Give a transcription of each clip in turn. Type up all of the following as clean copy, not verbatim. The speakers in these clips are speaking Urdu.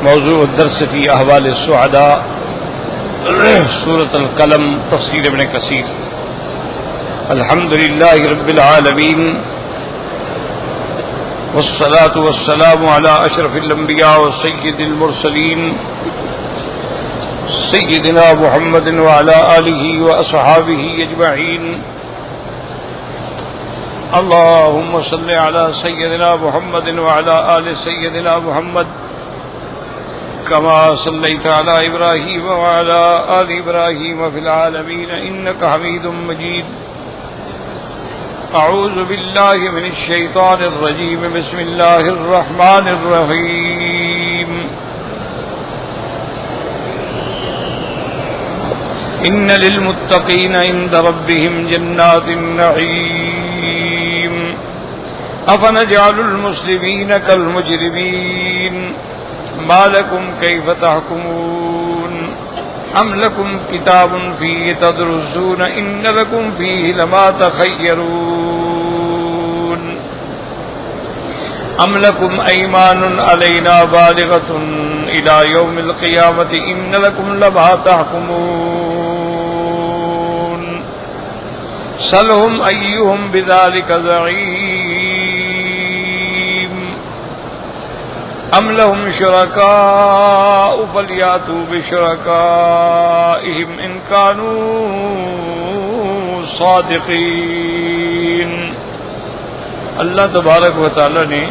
موضوع الدرس فی احوال السعداء سورۃ القلم تفسیر ابن کثیر. الحمد للہ رب العالمین والصلاة والسلام على اشرف الانبیاء وسید المرسلین سیدنا محمد وعلى آلہ واصحابہ اجمعین. اللهم صل على سيدنا محمد وعلى آل سيدنا محمد كما صليت على إبراهيم وعلى آل إبراهيم في العالمين إنك حميد مجيد. أعوذ بالله من الشيطان الرجيم. بسم الله الرحمن الرحيم. إن للمتقين عند ربهم جنات النعيم. أفنجعل المسلمين كالمجرمين ما لكم كيف تحكمون أم لكم كتاب فيه تدرسون إن لكم فيه لما تخيرون أم لكم أيمان علينا بالغة إلى يوم القيامة إن لكم لما تحكمون سلهم أيهم بذلك زعيم أم لهم شركاء فليأتوا بشركائهم إن كانوا صادقين. اللہ تبارک و تعالی نے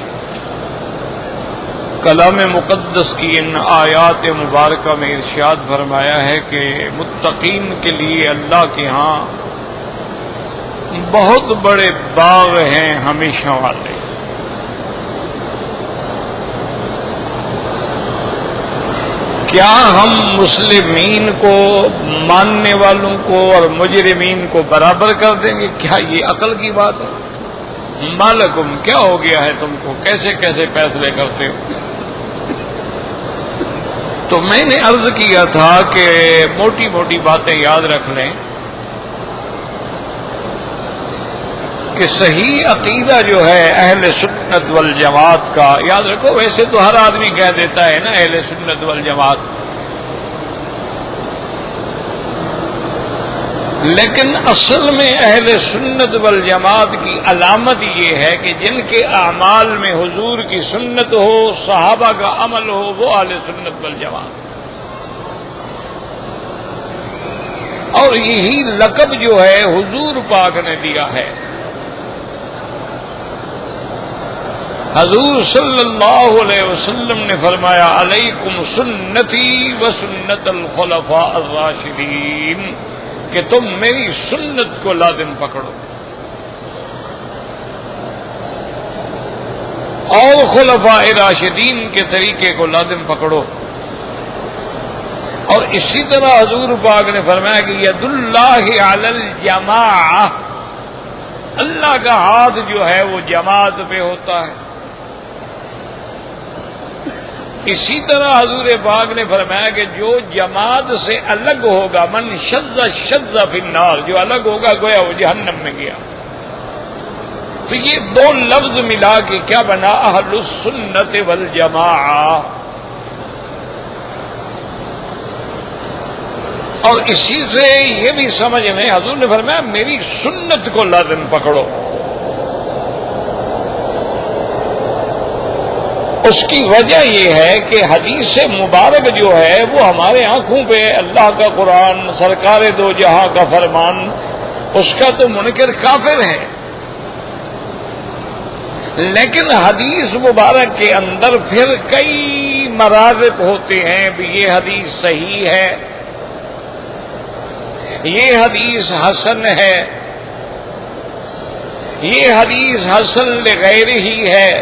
کلام مقدس کی ان آیات مبارکہ میں ارشاد فرمایا ہے کہ متقین کے لیے اللہ کے ہاں بہت بڑے باغ ہیں ہمیشہ والے. کیا ہم مسلمین کو ماننے والوں کو اور مجرمین کو برابر کر دیں گے؟ کیا یہ عقل کی بات ہے؟ مالکم کیا ہو گیا ہے تم کو؟ کیسے کیسے فیصلے کرتے ہو؟ تو میں نے عرض کیا تھا کہ موٹی موٹی باتیں یاد رکھ لیں کہ صحیح عقیدہ جو ہے اہل سنت والجماعت کا، یاد رکھو ویسے تو ہر آدمی کہہ دیتا ہے نا اہل سنت والجماعت، لیکن اصل میں اہل سنت والجماعت کی علامت یہ ہے کہ جن کے اعمال میں حضور کی سنت ہو، صحابہ کا عمل ہو، وہ اہل سنت والجماعت. اور یہی لقب جو ہے حضور پاک نے دیا ہے. حضور صلی اللہ علیہ وسلم نے فرمایا علیکم سنتی و سنت الخلفاء الراشدین، کہ تم میری سنت کو لازم پکڑو اور خلفاء راشدین کے طریقے کو لازم پکڑو. اور اسی طرح حضور پاک نے فرمایا کہ ید اللہ علی الجماعہ، اللہ کا ہاتھ جو ہے وہ جماعت پہ ہوتا ہے. اسی طرح حضور پاک نے فرمایا کہ جو جماعت سے الگ ہوگا، من شذ شذ فی النار، جو الگ ہوگا گویا وہ جہنم میں گیا. تو یہ دو لفظ ملا کے کیا بنا؟ اہل السنت والجماعہ. اور اسی سے یہ بھی سمجھ لیں حضور نے فرمایا میری سنت کو لازم پکڑو. اس کی وجہ یہ ہے کہ حدیث مبارک جو ہے وہ ہمارے آنکھوں پہ اللہ کا قرآن، سرکار دو جہاں کا فرمان، اس کا تو منکر کافر ہے، لیکن حدیث مبارک کے اندر پھر کئی مراتب ہوتے ہیں بھی یہ حدیث صحیح ہے، یہ حدیث حسن ہے، یہ حدیث حسن لغیر ہی ہے،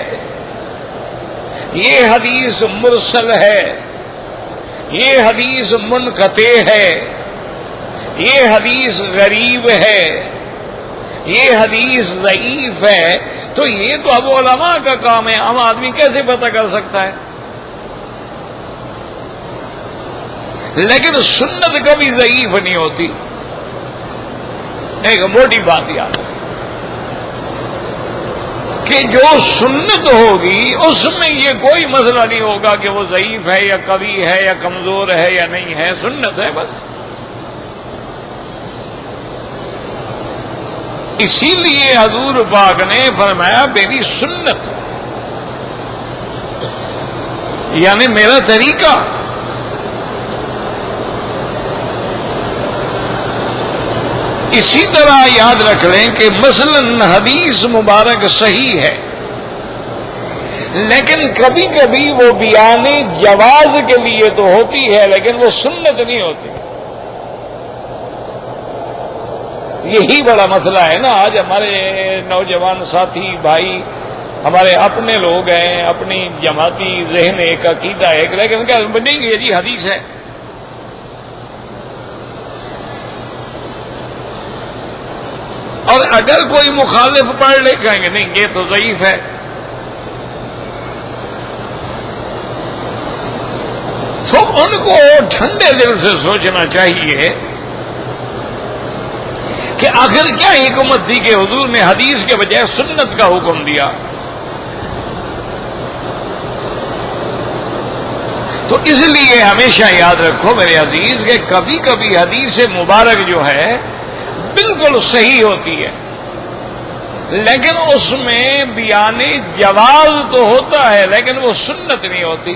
یہ حدیث مرسل ہے، یہ حدیث منقطع ہے، یہ حدیث غریب ہے، یہ حدیث ضعیف ہے. تو یہ تو اب علماء کا کام ہے، عام آدمی کیسے پتہ کر سکتا ہے؟ لیکن سنت کبھی ضعیف نہیں ہوتی. ایک موٹی بات یاد ہے، کہ جو سنت ہوگی اس میں یہ کوئی مسئلہ نہیں ہوگا کہ وہ ضعیف ہے یا قوی ہے یا کمزور ہے یا نہیں ہے، سنت ہے بس۔ اسی لیے حضور پاک نے فرمایا میری سنت یعنی میرا طریقہ۔ اسی طرح یاد رکھ لیں کہ مثلا حدیث مبارک صحیح ہے، لیکن کبھی کبھی وہ بیان جواز کے لیے تو ہوتی ہے لیکن وہ سنت نہیں ہوتی۔ یہی بڑا مسئلہ ہے نا، آج ہمارے نوجوان ساتھی بھائی ہمارے اپنے لوگ ہیں، اپنی جماعتی ذہن ایک عقیدہ ایک، لیکن کیا نہیں یہ جی حدیث ہے، اور اگر کوئی مخالف پڑھ لے کہیں گے نہیں یہ تو ضعیف ہے۔ تو ان کو ٹھنڈے دل سے سوچنا چاہیے کہ آخر کیا حکمت تھی کہ حضور نے حدیث کے بجائے سنت کا حکم دیا۔ تو اس لیے ہمیشہ یاد رکھو میرے عزیز کہ کبھی کبھی حدیث مبارک جو ہے بالکل صحیح ہوتی ہے، لیکن اس میں بیان جواز تو ہوتا ہے لیکن وہ سنت نہیں ہوتی۔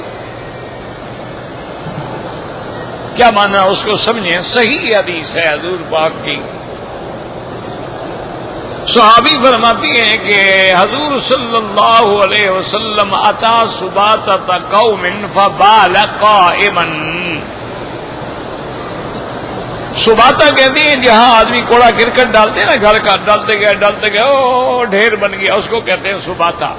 کیا مانا اس کو سمجھیں، صحیح حدیث ہے حضور پاک کی۔ صحابی فرماتی ہیں کہ حضور صلی اللہ علیہ وسلم اتا سباتۃ قوم فبال قائما۔ سباتا کہتے ہیں جہاں آدمی کوڑا کرکٹ ڈالتے ہیں نا گھر کا، ڈالتے گئے او ڈھیر بن گیا، اس کو کہتے ہیں سباتا۔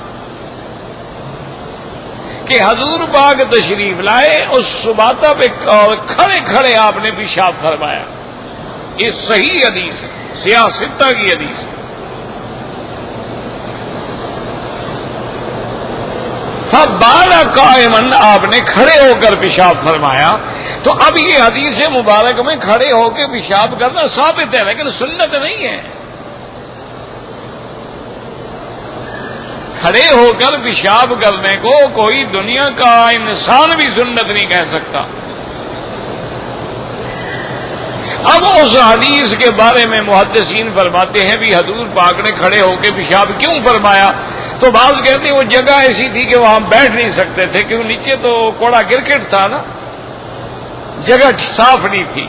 کہ حضور پاک تشریف لائے، اس سباتا پہ کھڑے کھڑے آپ نے پیشاب فرمایا۔ یہ صحیح حدیث ہے، سیاہ ستہ کی حدیث ہے۔ فبال قائما، آپ نے کھڑے ہو کر پیشاب فرمایا۔ تو اب یہ حدیث مبارک میں کھڑے ہو کے پیشاب کرنا ثابت ہے لیکن سنت نہیں ہے۔ کھڑے ہو کر پیشاب کرنے کو کوئی دنیا کا انسان بھی سنت نہیں کہہ سکتا۔ اب اس حدیث کے بارے میں محدثین فرماتے ہیں بھی حضور پاک نے کھڑے ہو کے پیشاب کیوں فرمایا؟ تو بعض کہتے ہیں وہ جگہ ایسی تھی کہ وہاں بیٹھ نہیں سکتے تھے، کیوں نیچے تو کوڑا کرکٹ تھا نا، جگہ صاف نہیں تھی،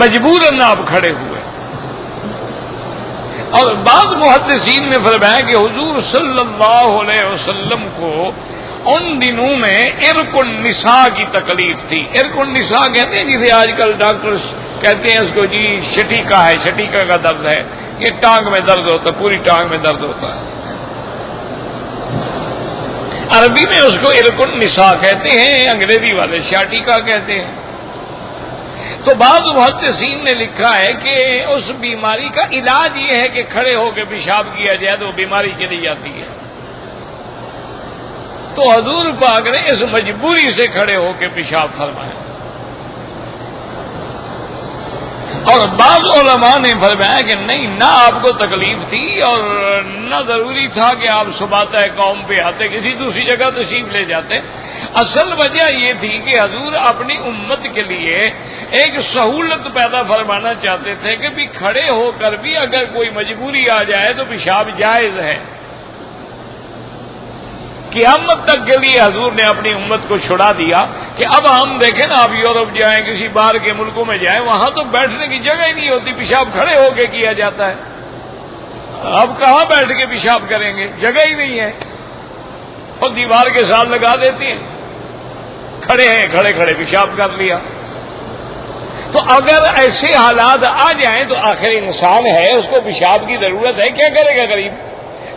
مجبوراً آپ کھڑے ہوئے۔ اور بعض محدثین نے فرمایا کہ حضور صلی اللہ علیہ وسلم کو ان دنوں میں ارق النساء کی تکلیف تھی۔ ارق النساء کہتے ہیں جسے آج کل ڈاکٹر کہتے ہیں اس کو جی شٹیکا ہے، شٹیکا کا درد ہے، یہ ٹانگ میں درد ہوتا ہے، پوری ٹانگ میں درد ہوتا ہے۔ عربی میں اس کو ارق النساء کہتے ہیں، انگریزی والے شاٹیکا کہتے ہیں۔ تو بعض محدثین نے لکھا ہے کہ اس بیماری کا علاج یہ ہے کہ کھڑے ہو کے پیشاب کیا جائے تو وہ بیماری چلی جاتی ہے۔ تو حضور پاک نے اس مجبوری سے کھڑے ہو کے پیشاب فرمایا۔ اور بعض علماء نے فرمایا کہ نہیں، نہ آپ کو تکلیف تھی اور نہ ضروری تھا کہ آپ سباتۂ قوم پہ آتے، کسی دوسری جگہ تشریف لے جاتے۔ اصل وجہ یہ تھی کہ حضور اپنی امت کے لیے ایک سہولت پیدا فرمانا چاہتے تھے کہ بھی کھڑے ہو کر بھی اگر کوئی مجبوری آ جائے تو پیشاب جائز ہے۔ قیامت تک کے لیے حضور نے اپنی امت کو چھڑا دیا کہ اب ہم دیکھیں نا، آپ یورپ جائیں، کسی باہر کے ملکوں میں جائیں، وہاں تو بیٹھنے کی جگہ ہی نہیں ہوتی، پیشاب کھڑے ہو کے کیا جاتا ہے۔ اب کہاں بیٹھ کے پیشاب کریں گے، جگہ ہی نہیں ہے، اور دیوار کے ساتھ لگا دیتی ہیں، کھڑے ہیں، کھڑے کھڑے پیشاب کر لیا۔ تو اگر ایسے حالات آ جائیں تو آخر انسان ہے، اس کو پیشاب کی ضرورت ہے، کیا کرے گا غریب؟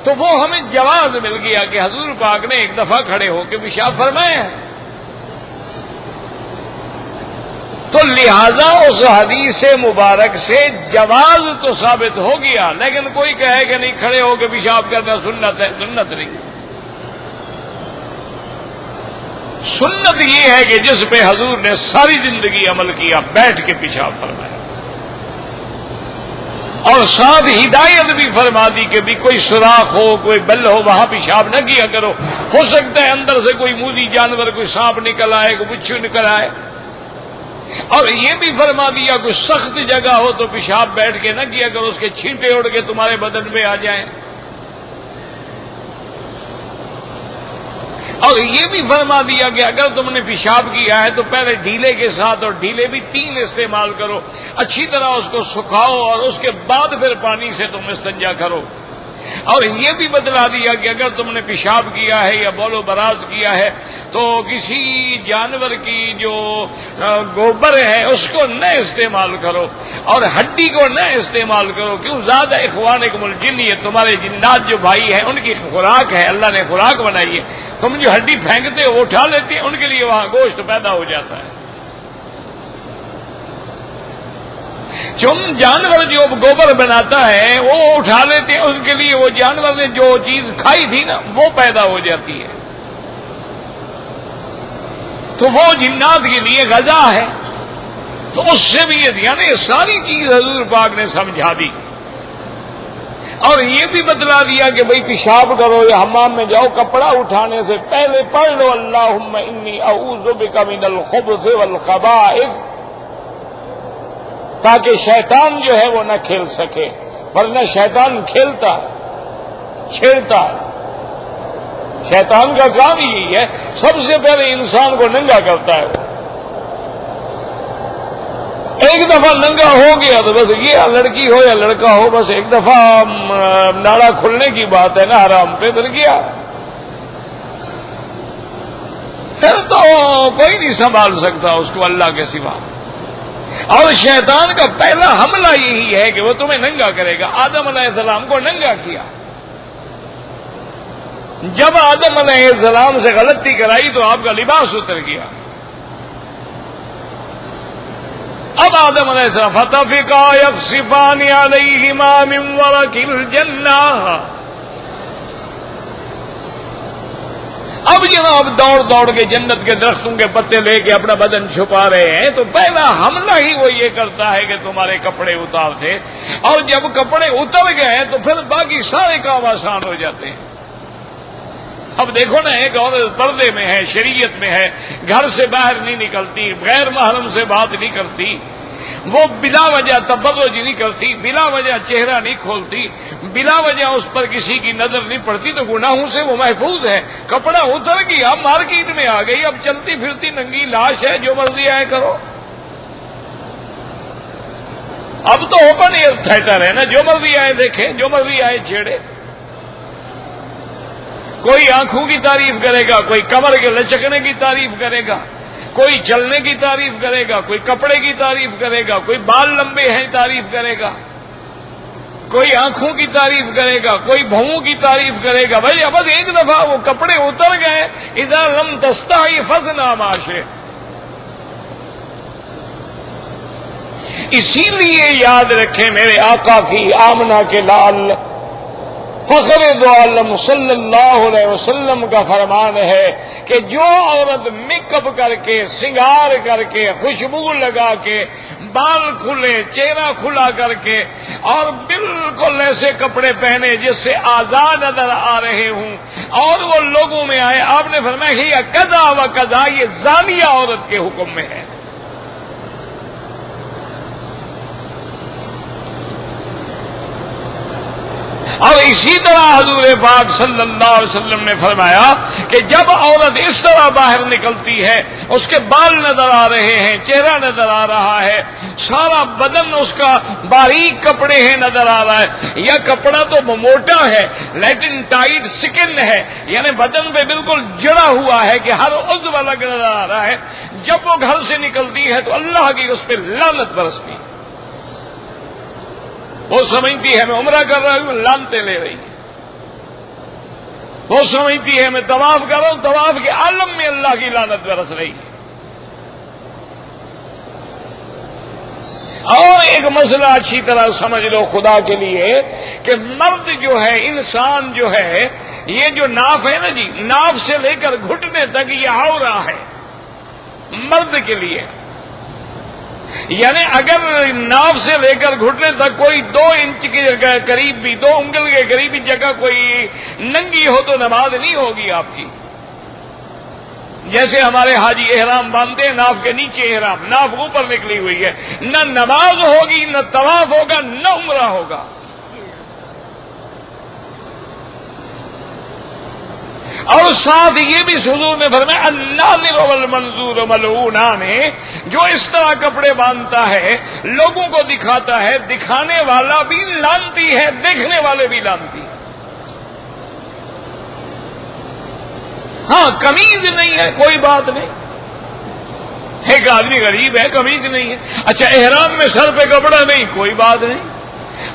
تو وہ ہمیں جواز مل گیا کہ حضور پاک نے ایک دفعہ کھڑے ہو کے پیشاب فرمایا ہے۔ تو لہذا اس حدیث مبارک سے جواز تو ثابت ہو گیا، لیکن کوئی کہے کہ نہیں کھڑے ہو کے پیشاب کرنا سنت ہے، سنت نہیں۔ سنت یہ ہے کہ جس پہ حضور نے ساری زندگی عمل کیا، بیٹھ کے پیشاب فرمایا۔ اور ساتھ ہدایت بھی فرما دی کہ بھی کوئی سوراخ ہو، کوئی بل ہو، وہاں پیشاب نہ کیا کرو، ہو سکتا ہے اندر سے کوئی موذی جانور، کوئی سانپ نکل آئے، کوئی بچھو نکل آئے۔ اور یہ بھی فرما دیا کوئی سخت جگہ ہو تو پیشاب بیٹھ کے نہ کیا کرو، اس کے چھینٹے اڑ کے تمہارے بدن میں آ جائیں۔ اور یہ بھی فرما دیا کہ اگر تم نے پیشاب کیا ہے تو پہلے ڈھیلے کے ساتھ، اور ڈھیلے بھی 3 استعمال کرو، اچھی طرح اس کو سکھاؤ اور اس کے بعد پھر پانی سے تم استنجا کرو۔ اور یہ بھی بتلا دیا کہ اگر تم نے پیشاب کیا ہے یا بول و براز کیا ہے تو کسی جانور کی جو گوبر ہے اس کو نہ استعمال کرو، اور ہڈی کو نہ استعمال کرو، کیوں زیادہ اخوانکم الجن، یہ تمہارے جنات جو بھائی ہیں ان کی خوراک ہے، اللہ نے خوراک بنائی ہے، تم جو ہڈی پھینکتے ہو اٹھا لیتے ہیں، ان کے لیے وہاں گوشت پیدا ہو جاتا ہے۔ جانور جو گوبر بناتا ہے وہ اٹھا لیتے ہیں، ان کے لیے وہ جانور نے جو چیز کھائی تھی نا وہ پیدا ہو جاتی ہے، تو وہ جنات کے لیے غذا ہے۔ تو اس سے بھی یہ ساری چیز حضور پاک نے سمجھا دی، اور یہ بھی بتلا دیا کہ بھئی پیشاب کرو یا حمام میں جاؤ، کپڑا اٹھانے سے پہلے پڑھ لو اللہم انی اعوذ بک من الخبث والخبائث، تاکہ شیطان جو ہے وہ نہ کھیل سکے، ورنہ شیطان کھیلتا چھیڑتا ہے۔ شیطان کا کام یہی ہے، سب سے پہلے انسان کو ننگا کرتا ہے۔ ایک دفعہ ننگا ہو گیا تو بس یہ لڑکی ہو یا لڑکا ہو، بس ایک دفعہ ناڑا کھلنے کی بات ہے نا، حرام پہ گر گیا، پھر تو کوئی نہیں سنبھال سکتا اس کو اللہ کے سوا۔ اور شیطان کا پہلا حملہ یہی ہے کہ وہ تمہیں ننگا کرے گا۔ آدم علیہ السلام کو ننگا کیا، جب آدم علیہ السلام سے غلطی کرائی تو آپ کا لباس اتر گیا۔ اب آدم علیہ السلام فَطَفِقَا يَخْصِفَانِ عَلَيْهِمَا مِنْ وَرَقِ الْجَنَّةِ، اب جناب دوڑ دوڑ کے جنت کے درختوں کے پتے لے کے اپنا بدن چھپا رہے ہیں، تو پہلا حملہ ہی وہ یہ کرتا ہے کہ تمہارے کپڑے اتار دے، اور جب کپڑے اتر گئے تو پھر باقی سارے کام آسان ہو جاتے ہیں۔ اب دیکھو نا، ایک عورت پردے میں ہے، شریعت میں ہے، گھر سے باہر نہیں نکلتی، غیر محرم سے بات نہیں کرتی، وہ بلا وجہ تبرج نہیں کرتی، بلا وجہ چہرہ نہیں کھولتی، بلا وجہ اس پر کسی کی نظر نہیں پڑتی، تو گناہوں سے وہ محفوظ ہے۔ کپڑا اتر گیا، مارکیٹ میں آ گئی، اب چلتی پھرتی ننگی لاش ہے، جو مرضی آئے کرو۔ اب تو اوپن ایئر تھیٹر ہے نا، جو مرضی آئے دیکھیں، جو مرضی آئے چھیڑے۔ کوئی آنکھوں کی تعریف کرے گا، کوئی کمر کے لچکنے کی تعریف کرے گا، کوئی چلنے کی تعریف کرے گا، کوئی کپڑے کی تعریف کرے گا، کوئی بال لمبے ہیں تعریف کرے گا، کوئی آنکھوں کی تعریف کرے گا، کوئی بھووں کی تعریف کرے گا۔ بھائی اب ایک دفعہ وہ کپڑے اتر گئے، اذا لم تستحی فاصنع ما شئت۔ اسی لیے یاد رکھیں میرے آقا کی آمنہ کے لال فخر دو عالم صلی اللہ علیہ وسلم کا فرمان ہے کہ جو عورت میک اپ کر کے، سنگار کر کے، خوشبو لگا کے، بال کھلے، چہرہ کھلا کر کے، اور بالکل ایسے کپڑے پہنے جس سے آزاد نظر آ رہے ہوں، اور وہ لوگوں میں آئے، آپ نے فرمایا یہ قضا و قضا، یہ زانیہ عورت کے حکم میں ہے۔ اور اسی طرح حضور پاک صلی اللہ علیہ وسلم نے فرمایا کہ جب عورت اس طرح باہر نکلتی ہے، اس کے بال نظر آ رہے ہیں، چہرہ نظر آ رہا ہے، سارا بدن اس کا باریک کپڑے ہیں نظر آ رہا ہے، یا کپڑا تو موٹا ہے لیکن ٹائٹ سکن ہے، یعنی بدن پہ بالکل جڑا ہوا ہے کہ ہر عضو الگ نظر آ رہا ہے، جب وہ گھر سے نکلتی ہے تو اللہ کی اس پہ لعنت برستی ہے۔ وہ سمجھتی ہے میں عمرہ کر رہا ہوں، لعنتیں لے رہی ہے۔ وہ سمجھتی ہے میں طواف کر رہا ہوں، طواف کے عالم میں اللہ کی لعنت برس رہی ہے۔ اور ایک مسئلہ اچھی طرح سمجھ لو خدا کے لیے کہ مرد جو ہے، انسان جو ہے، یہ جو ناف ہے نا جی، ناف سے لے کر گھٹنے تک یہ عورہ ہے مرد کے لیے، یعنی اگر ناف سے لے کر گھٹنے تک کوئی 2 انچ کے قریب بھی 2 انگل کے قریبی جگہ کوئی ننگی ہو تو نماز نہیں ہوگی آپ کی. جیسے ہمارے حاجی احرام باندھتے ہیں ناف کے نیچے احرام، ناف اوپر نکلی ہوئی ہے، نہ نماز ہوگی نہ طواف ہوگا نہ عمرہ ہوگا. اور ساتھ یہ بھی حضور نے فرمایا الناظر والمنظور ملعونان، جو اس طرح کپڑے باندھتا ہے لوگوں کو دکھاتا ہے، دکھانے والا بھی لعنتی ہے، دیکھنے والے بھی لعنتی ہے. ہاں قمیض نہیں ہے کوئی بات نہیں، ایک آدمی غریب ہے قمیض نہیں ہے، اچھا احرام میں سر پہ کپڑا نہیں کوئی بات نہیں،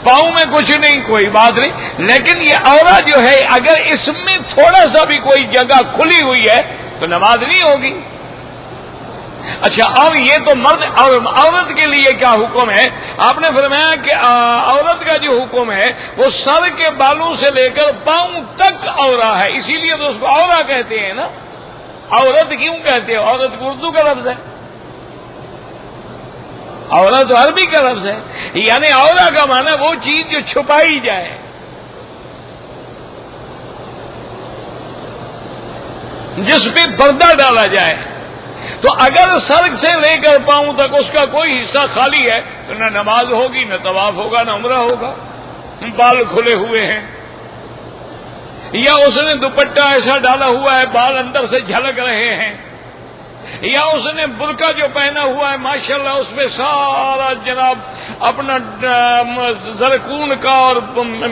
پاؤں میں کچھ نہیں کوئی بات نہیں، لیکن یہ عورت جو ہے اگر اس میں تھوڑا سا بھی کوئی جگہ کھلی ہوئی ہے تو نماز نہیں ہوگی. اچھا اب یہ تو مرد اور عورت کے لیے کیا حکم ہے؟ آپ نے فرمایا کہ عورت کا جو حکم ہے وہ سر کے بالوں سے لے کر پاؤں تک عورہ ہے، اسی لیے تو اس کو عورہ کہتے ہیں نا. عورت کیوں کہتے ہیں؟ عورت اردو کا لفظ ہے، عورت عربی کا لفظ ہے، یعنی عورہ کا معنی وہ چیز جو چھپائی جائے. جس پہ پردہ ڈالا جائے. تو اگر سر سے لے کر پاؤں تک اس کا کوئی حصہ خالی ہے تو نہ نماز ہوگی نہ طواف ہوگا نہ عمرہ ہوگا. بال کھلے ہوئے ہیں یا اس نے دوپٹہ ایسا ڈالا ہوا ہے بال اندر سے جھلک رہے ہیں، یا اس نے برقع جو پہنا ہوا ہے ماشاءاللہ اس میں سارا جناب اپنا زرکون کا اور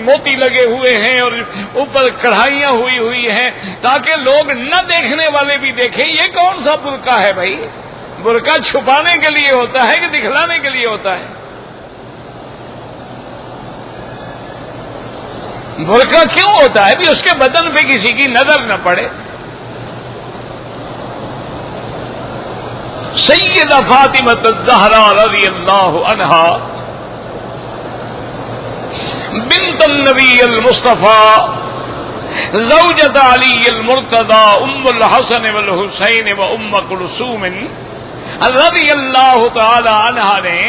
موتی لگے ہوئے ہیں اور اوپر کڑھائیاں ہوئی ہیں تاکہ لوگ نہ دیکھنے والے بھی دیکھیں. یہ کون سا برقع ہے بھائی؟ برقع چھپانے کے لیے ہوتا ہے کہ دکھلانے کے لیے ہوتا ہے؟ برقع کیوں ہوتا ہے بھی اس کے بدن پہ کسی کی نظر نہ پڑے. سیدہ فاطمہ الزہرا رضی اللہ عنہا بنت النبی المصطفیٰ زوجۃ علی المرتضی ام الحسن والحسین و ام کلثوم رضی اللہ تعالی عنہا نے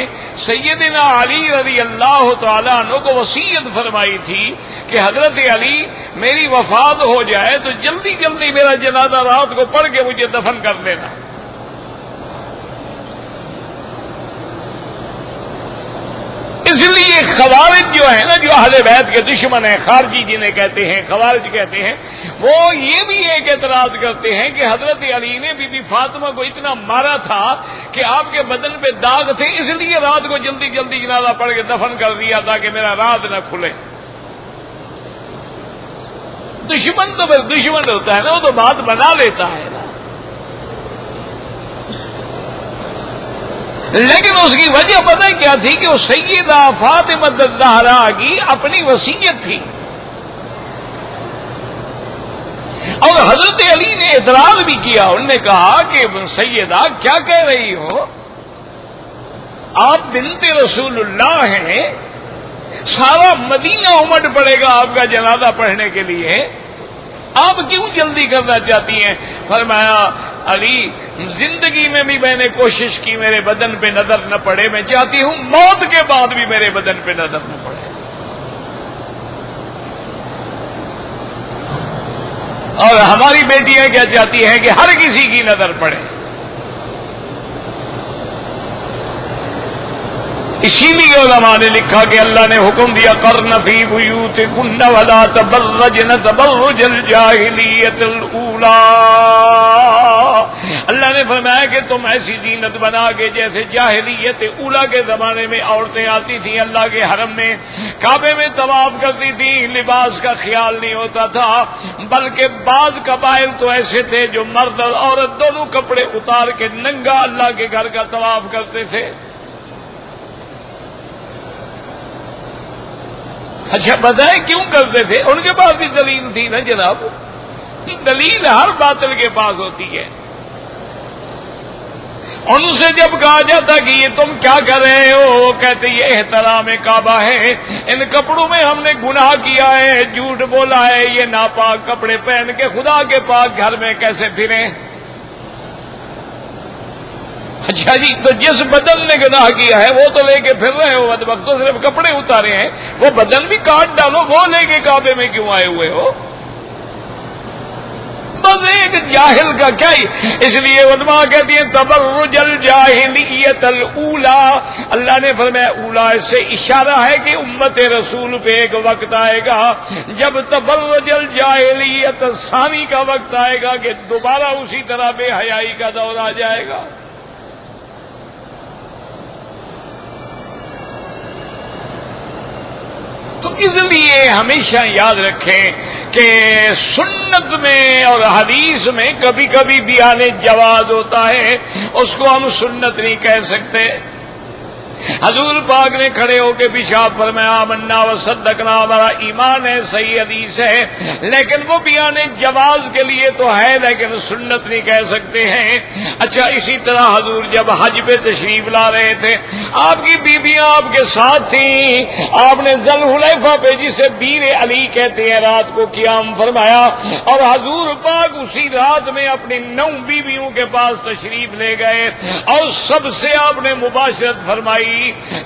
سیدنا علی رضی اللہ تعالی عنہ کو وصیت فرمائی تھی کہ حضرت علی میری وفات ہو جائے تو جلدی جلدی میرا جنازہ رات کو پڑھ کے مجھے دفن کر دینا. اس لیے خوارج جو ہے نا جو اہل بیت کے دشمن ہیں، خارجی جنہیں کہتے ہیں خوارج کہتے ہیں، وہ یہ بھی ایک اعتراض کرتے ہیں کہ حضرت علی نے بی بی فاطمہ کو اتنا مارا تھا کہ آپ کے بدن پہ داغ تھے، اس لیے رات کو جلدی جلدی جنازہ پڑھ کے دفن کر دیا تاکہ میرا راز نہ کھلے. دشمن تو پھر دشمن ہوتا ہے نا، وہ تو بات بنا لیتا ہے نا، لیکن اس کی وجہ پتہ کیا تھی کہ وہ سیدہ فاطمہ الزہرا کی اپنی وصیت تھی. اور حضرت علی نے اعتراض بھی کیا، انہوں نے کہا کہ سیدہ کیا کہہ رہی ہو، آپ بنت رسول اللہ ہیں، سارا مدینہ امٹ پڑے گا آپ کا جنازہ پڑھنے کے لیے، آپ کیوں جلدی کرنا چاہتی ہیں؟ فرمایا علی زندگی میں بھی میں نے کوشش کی میرے بدن پہ نظر نہ پڑے، میں چاہتی ہوں موت کے بعد بھی میرے بدن پہ نظر نہ پڑے. اور ہماری بیٹیاں کیا چاہتی ہیں کہ ہر کسی کی نظر پڑے. اسی لیے علماء نے لکھا کہ اللہ نے حکم دیا قرن فی بیوتکن ولا تبرجن تبرج الجاہلیت الاولی. اللہ نے فرمایا کہ تم ایسی زینت بنا کے جیسے جاہلیت اولا کے زمانے میں عورتیں آتی تھیں اللہ کے حرم میں کعبے میں طواف کرتی تھیں، لباس کا خیال نہیں ہوتا تھا، بلکہ بعض قبائل تو ایسے تھے جو مرد اور عورت دونوں کپڑے اتار کے ننگا اللہ کے گھر کا طواف کرتے تھے. اچھا بتائیں کیوں کرتے تھے؟ ان کے پاس بھی دلیل تھی نا جناب، دلیل ہر باطل کے پاس ہوتی ہے. ان سے جب کہا جاتا کہ یہ تم کیا کر رہے ہو، وہ کہتے یہ احترام کعبہ ہے، ان کپڑوں میں ہم نے گناہ کیا ہے، جھوٹ بولا ہے، یہ ناپاک کپڑے پہن کے خدا کے پاک گھر میں کیسے پھریں. اچھا جی، تو جس بدن نے گناہ کیا ہے وہ تو لے کے پھر رہے ہو بدبختوں، صرف کپڑے اتارے ہیں، وہ بدن بھی کاٹ ڈالو، وہ لے کے کعبے میں کیوں آئے ہوئے ہو؟ بس ایک جاہل کا کیا ہی، اس لیے علماء کہتی ہیں تبرج الجاہلیت الاولی، اللہ نے فرمایا اولا، اس سے اشارہ ہے کہ امت رسول پہ ایک وقت آئے گا جب تبرج الجاہلیت ثانی کا وقت آئے گا کہ دوبارہ اسی طرح بے حیائی کا دور آ جائے گا۔ تو اس لیے ہمیشہ یاد رکھیں کہ سنت میں اور حدیث میں کبھی کبھی بیان جواز ہوتا ہے، اس کو ہم سنت نہیں کہہ سکتے۔ حضور پاک نے کھڑے ہو کے پیشاب فرمایا آمنا وصدقنا، ہمارا ایمان ہے، صحیح حدیث ہے، لیکن وہ بیان جواز کے لیے تو ہے لیکن سنت نہیں کہہ سکتے ہیں۔ اچھا، اسی طرح حضور جب حج پہ تشریف لا رہے تھے، آپ کی بیویاں آپ کے ساتھ تھیں، آپ نے ذل حلیفہ پہ جسے بیر علی کہتے ہیں رات کو قیام فرمایا، اور حضور پاک اسی رات میں اپنی 9 بیویوں کے پاس تشریف لے گئے اور سب سے آپ نے مباشرت فرمائی۔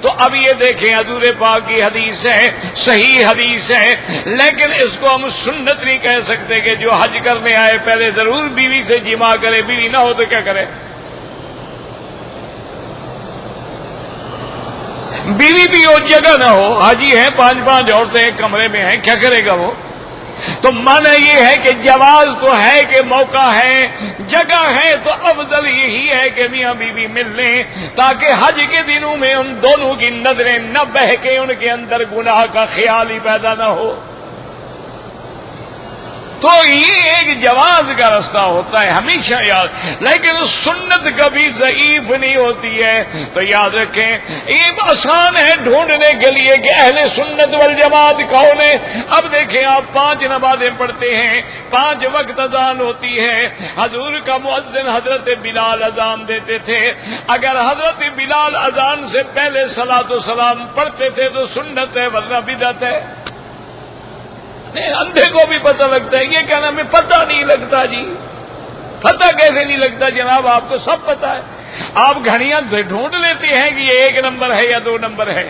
تو اب یہ دیکھیں حضور پاک کی حدیث ہے، صحیح حدیث ہے، لیکن اس کو ہم سنت نہیں کہہ سکتے کہ جو حج کرنے آئے پہلے ضرور بیوی سے جماع کرے، بیوی نہ ہو تو کیا کرے؟ بیوی بھی ہو جگہ نہ ہو، حاجی ہیں 5 عورتیں ایک کمرے میں ہیں، کیا کرے گا وہ؟ تو معنی یہ ہے کہ جواز تو ہے کہ موقع ہے، جگہ ہے، تو افضل یہی ہے کہ میاں بیوی مل لیں تاکہ حج کے دنوں میں ان دونوں کی نظریں نہ بہکیں، ان کے اندر گناہ کا خیال ہی پیدا نہ ہو۔ تو یہ ایک جواز کا راستہ ہوتا ہے ہمیشہ یاد، لیکن سنت کبھی ضعیف نہیں ہوتی ہے۔ تو یاد رکھیں یہ آسان ہے ڈھونڈنے کے لیے کہ اہل سنت والجماعت کون ہے۔ اب دیکھیں آپ 5 نمازیں پڑھتے ہیں، 5 وقت اذان ہوتی ہے، حضور کا مؤذن حضرت بلال اذان دیتے تھے، اگر حضرت بلال اذان سے پہلے صلاۃ و سلام پڑھتے تھے تو سنت ہے ورنہ بدعت ہے۔ اندھے کو بھی پتہ لگتا ہے، یہ کہنا ہمیں پتہ نہیں لگتا جی، پتہ کیسے نہیں لگتا جناب، آپ کو سب پتہ ہے۔ آپ گھڑیاں ڈھونڈ لیتے ہیں کہ یہ 1 نمبر ہے یا 2 نمبر ہے،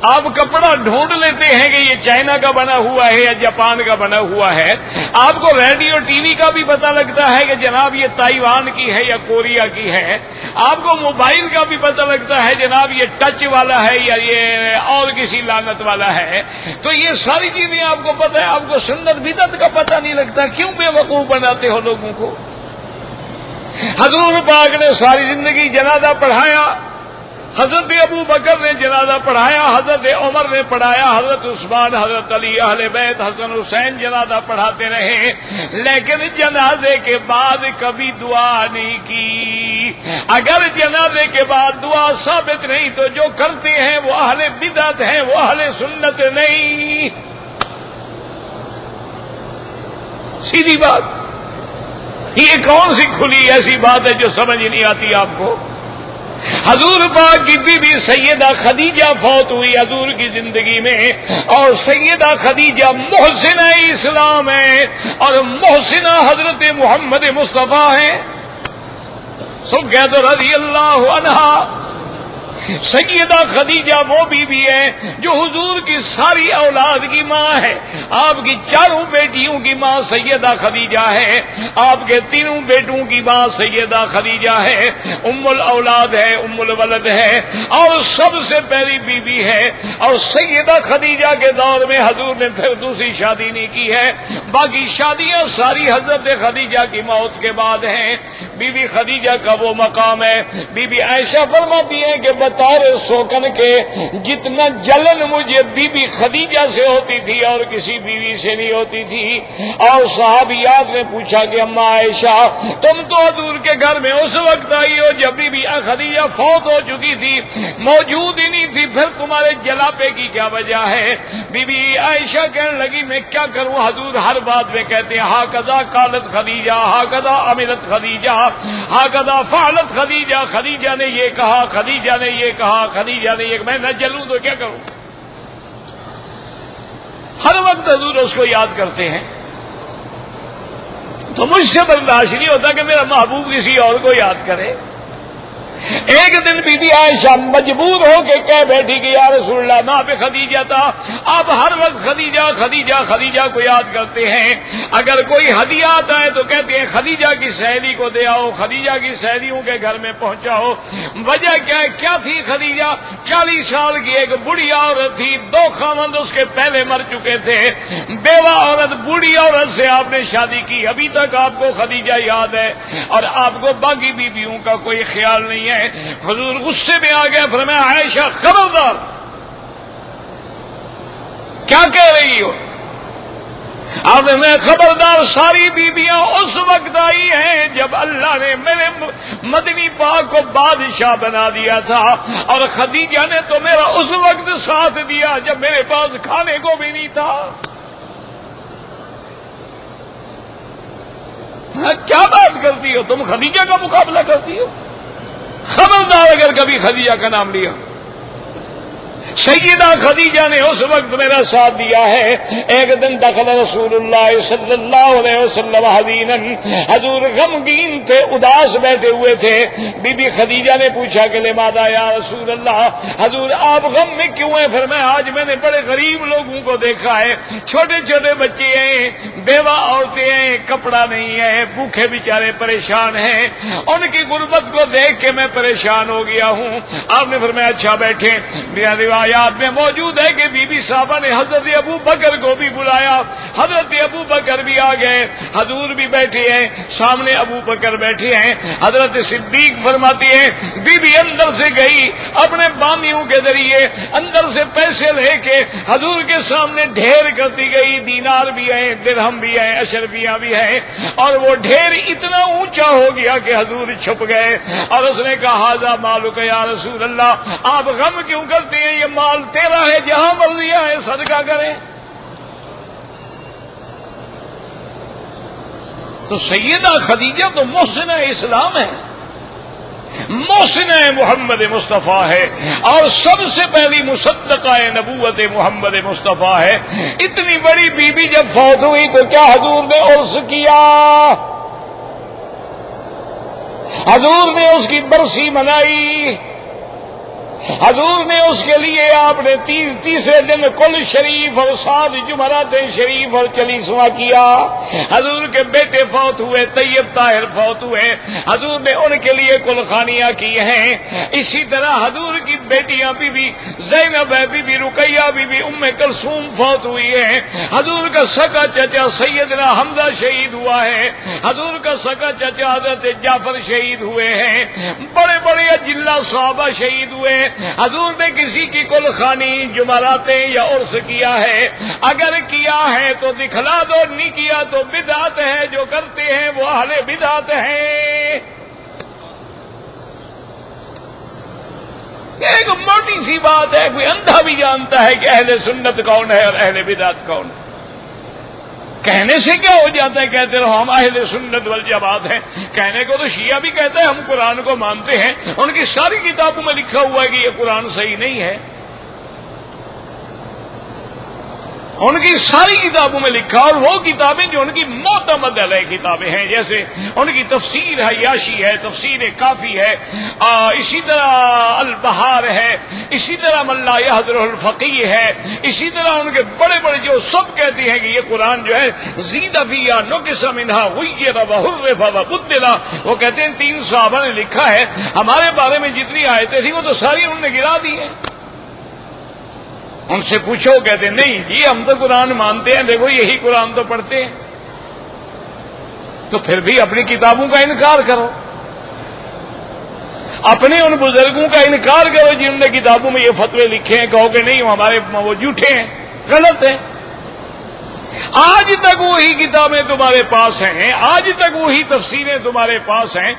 آپ کپڑا ڈھونڈ لیتے ہیں کہ یہ چائنا کا بنا ہوا ہے یا جاپان کا بنا ہوا ہے، آپ کو ریڈیو ٹی وی کا بھی پتہ لگتا ہے کہ جناب یہ تائیوان کی ہے یا کوریا کی ہے، آپ کو موبائل کا بھی پتہ لگتا ہے جناب یہ ٹچ والا ہے یا یہ اور کسی لعنت والا ہے۔ تو یہ ساری چیزیں آپ کو پتہ ہے، آپ کو سنت بدعت کا پتہ نہیں لگتا، کیوں بے وقوف بناتے ہو لوگوں کو؟ حضور پاک نے ساری زندگی جنازہ پڑھایا، حضرت ابو بکر نے جنازہ پڑھایا، حضرت عمر نے پڑھایا، حضرت عثمان، حضرت علی، اہل بیت، حسن حسین جنازہ پڑھاتے رہے، لیکن جنازے کے بعد کبھی دعا نہیں کی۔ اگر جنازے کے بعد دعا ثابت نہیں تو جو کرتے ہیں وہ اہل بدعت ہیں، وہ اہل سنت نہیں۔ سیدھی بات، یہ کون سی کھلی ایسی بات ہے جو سمجھ نہیں آتی آپ کو؟ حضور پاک کی بی بی سیدہ خدیجہ فوت ہوئی حضور کی زندگی میں، اور سیدہ خدیجہ محسنہ اسلام ہے اور محسنہ حضرت محمد مصطفیٰ ہیں۔ سب کہہ دو رضی اللہ عنہا۔ سیدہ خدیجہ وہ بیوی ہے جو حضور کی ساری اولاد کی ماں ہے، آپ کی 4 بیٹیوں کی ماں سیدہ خدیجہ ہے، آپ کے 3 بیٹوں کی ماں سیدہ خدیجہ ہے، ام الاولاد ہے، ام الولد ہے، اور سب سے پہلی بیوی ہے۔ اور سیدہ خدیجہ کے دور میں حضور نے پھر دوسری شادی نہیں کی ہے، باقی شادیاں ساری حضرت خدیجہ کی موت کے بعد ہیں۔ بی بی خدیجہ کا وہ مقام ہے، بی بی عائشہ فرماتی ہیں کہ بطور سوکن کے جتنا جلن مجھے بی بی خدیجہ سے ہوتی تھی اور کسی بیوی سے نہیں ہوتی تھی۔ اور صحابیات نے پوچھا کہ اما عائشہ تم تو حضور کے گھر میں اس وقت آئی ہو جب بی بی خدیجہ فوت ہو چکی تھی، موجود ہی نہیں تھی، پھر تمہارے جلاپے کی کیا وجہ ہے؟ بی بی عائشہ کہنے لگی میں کیا کروں، حضور ہر بات میں کہتے ہیں ہاکذا قالت خدیجہ، ہاکذا عملت خدیجہ، ہاکذا فعلت خدیجہ، خدیجہ نے یہ کہا، خدیجہ نے یہ کہا، خدیجہ نے یہ، میں نہ جلوں تو کیا کروں؟ ہر وقت حضور اس کو یاد کرتے ہیں، تو مجھ سے برداشت نہیں ہوتا کہ میرا محبوب کسی اور کو یاد کرے۔ ایک دن بی بی عائشہ مجبور ہو کے کہہ بیٹھی کہ یا رسول اللہ ماں پہ خدیجہ تھا، آپ ہر وقت خدیجہ خدیجہ خدیجہ کو یاد کرتے ہیں، اگر کوئی ہدیہ آتا ہے تو کہتے ہیں خدیجہ کی سہیلی کو دے آؤ، خدیجہ کی سہیلیوں کے گھر میں پہنچاؤ۔ وجہ کیا ہے؟ کیا تھی خدیجہ؟ 40 سال کی ایک بوڑھی عورت تھی، 2 خاوند اس کے پہلے مر چکے تھے، بیوہ عورت بوڑھی عورت سے آپ نے شادی کی، ابھی تک آپ کو خدیجہ یاد ہے اور آپ کو باقی بیویوں کا کوئی خیال نہیں ہے۔ حضور غصے میں آ گیا، فرمایا عائشہ خبردار، کیا کہہ رہی ہو؟ آپ نے میں خبردار، ساری بیویاں اس وقت آئی ہیں جب اللہ نے میرے مدنی پاک کو بادشاہ بنا دیا تھا، اور خدیجہ نے تو میرا اس وقت ساتھ دیا جب میرے پاس کھانے کو بھی نہیں تھا۔ کیا بات کرتی ہو تم؟ خدیجہ کا مقابلہ کرتی ہو؟ خبردار اگر کبھی خدیجہ کا نام لیا۔ سیدہ خدیجہ نے اس وقت میرا ساتھ دیا ہے۔ ایک دن دخل رسول اللہ صلی اللہ علیہ وسلم حزینا، حضور غمگین تھے، اداس بیٹھے ہوئے تھے۔ بی بی خدیجہ نے پوچھا کہ لماذا یا رسول اللہ، حضور آپ غم میں کیوں ہیں؟ فرمایا آج میں نے بڑے غریب لوگوں کو دیکھا ہے، چھوٹے چھوٹے بچے ہیں، بیوہ عورتیں ہیں، کپڑا نہیں ہے، بھوکے بیچارے پریشان ہیں، ان کی غربت کو دیکھ کے میں پریشان ہو گیا ہوں۔ آپ نے فرمایا اچھا بیٹھے۔ روایات میں موجود ہے کہ بی بی صاحبہ نے حضرت ابو بکر کو بھی بلایا، حضرت ابو بکر بھی آ گئے، حضور بھی بیٹھے ہیں، سامنے ابو بکر بیٹھے ہیں۔ حضرت صدیق فرماتی ہیں بی بی اندر سے گئی، اپنے بانیوں کے ذریعے اندر سے پیسے لے کے حضور کے سامنے ڈھیر کرتی گئی، دینار بھی ہیں، درہم بھی ہیں، اشرفیاں بھی ہیں، اور وہ ڈھیر اتنا اونچا ہو گیا کہ حضور چھپ گئے، اور اس نے کہا ھذا مالک یا رسول اللہ، آپ غم کیوں کرتے ہیں؟ یہ مال تیرا ہے، جہاں مرضی ہے صدقہ کریں۔ تو سیدہ خدیجہ تو محسنہ اسلام ہے، محسنہ محمد مصطفیٰ ہے، اور سب سے پہلی مصدقہ نبوت محمد مصطفیٰ ہے۔ اتنی بڑی بی بی جب فوت ہوئی تو کیا حضور نے عرس کیا؟ حضور نے اس کی برسی منائی، حضور نے اس کے لیے آپ نے تیسرے دن کل شریف اور 7 جمعرات شریف اور چلیسواں کیا۔ حضور کے بیٹے فوت ہوئے، طیب طاہر فوت ہوئے، حضور نے ان کے لیے کل خانیاں کی ہیں۔ اسی طرح حضور کی بیٹیاں بی بی زینب ہے، بی بی رقیہ، بی بی ام کلثوم فوت ہوئی ہے۔ حضور کا سگا چچا سیدنا حمزہ شہید ہوا ہے، حضور کا سگا چچا حضرت جعفر شہید ہوئے ہیں، بڑے بڑے اجلا صحابہ شہید ہوئے۔ حضور نے کسی کی کل خانی جمعراتیں یا عرس کیا ہے؟ اگر کیا ہے تو دکھلا دو، نہیں کیا تو بدعت ہے، جو کرتے ہیں وہ اہل بدعت ہیں۔ ایک موٹی سی بات ہے، کوئی اندھا بھی جانتا ہے کہ اہل سنت کون ہے اور اہل بدعت کون ہے۔ کہنے سے کیا ہو جاتا ہے؟ کہتے رہو ہم اہل سنت والجماعت ہیں۔ کہنے کو تو شیعہ بھی کہتے ہیں ہم قرآن کو مانتے ہیں، ان کی ساری کتابوں میں لکھا ہوا ہے کہ یہ قرآن صحیح نہیں ہے، ان کی ساری کتابوں میں لکھا، اور وہ کتابیں جو ان کی معتمد علیہ کتابیں ہیں، جیسے ان کی تفسیر حیاشی ہے، تفسیر کافی ہے، اسی طرح البہار ہے، اسی طرح من لا یحضرہ الفقیہ ہے، اسی طرح ان کے بڑے بڑے جو سب کہتے ہیں کہ یہ قرآن جو ہے زید فیہ نقص منہا غیر وحرف وبدل، وہ کہتے ہیں 3 صحابہ نے لکھا ہے، ہمارے بارے میں جتنی آیتیں تھیں وہ تو ساری انہوں نے گرا دی ہیں۔ ان سے پوچھو، کہتے نہیں جی ہم تو قرآن مانتے ہیں، دیکھو یہی قرآن تو پڑھتے ہیں۔ تو پھر بھی اپنی کتابوں کا انکار کرو، اپنے ان بزرگوں کا انکار کرو جنہوں نے کتابوں میں یہ فتوے لکھے ہیں، کہو کہ نہیں ہمارے وہ جھوٹے ہیں، غلط ہیں۔ آج تک وہی کتابیں تمہارے پاس ہیں، آج تک وہی تفسیریں تمہارے پاس ہیں،